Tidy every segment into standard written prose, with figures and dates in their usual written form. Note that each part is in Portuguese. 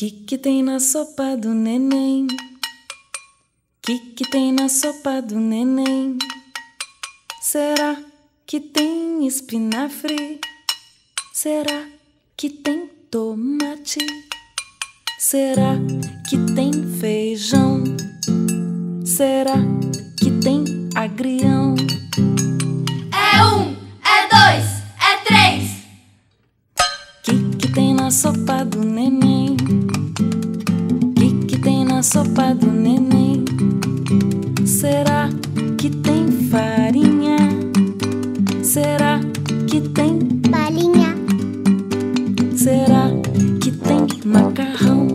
Que tem na sopa do neném? Que tem na sopa do neném? Será que tem espinafre? Será que tem tomate? Será que tem feijão? Será que tem agrião? É 1, é 2, é 3. Que tem na sopa do neném? Que tem na sopa do neném? Será que tem farinha? Será que tem balinha? Será que tem macarrão?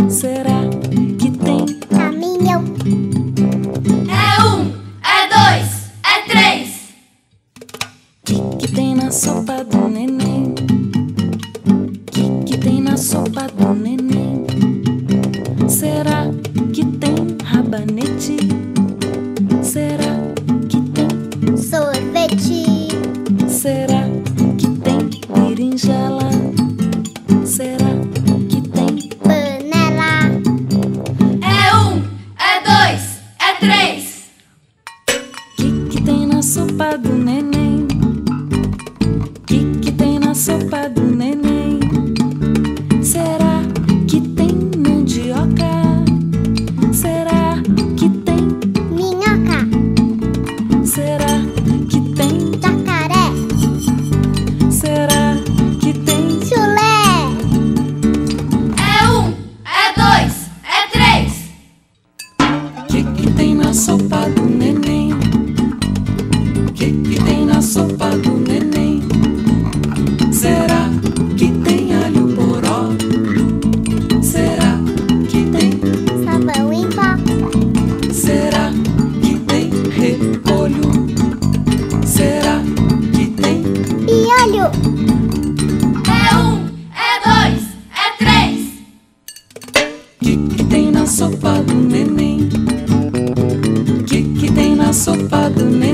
Será que tem caminhão? É 1, é 2, é 3. Que tem na sopa do neném? Que tem na sopa do neném? Será que tem rabanete? Será que tem sorvete? Será que tem berinjela? Será que tem panela? É 1, é 2, é 3. Que tem na sopa do neném? Que tem na sopa do neném? Será que tem mandioca? Será que tem minhoca? Será que tem jacaré? Será que tem chulé? É 1, é 2, é 3. Que tem na sopa do neném? Que tem na sopa do neném? Será que tem alho poró? Será que tem sabão em pó? Será que tem repolho? Será que tem piolho? É 1, é 2, é 3. que tem na sopa do neném? Que tem na sopa do neném?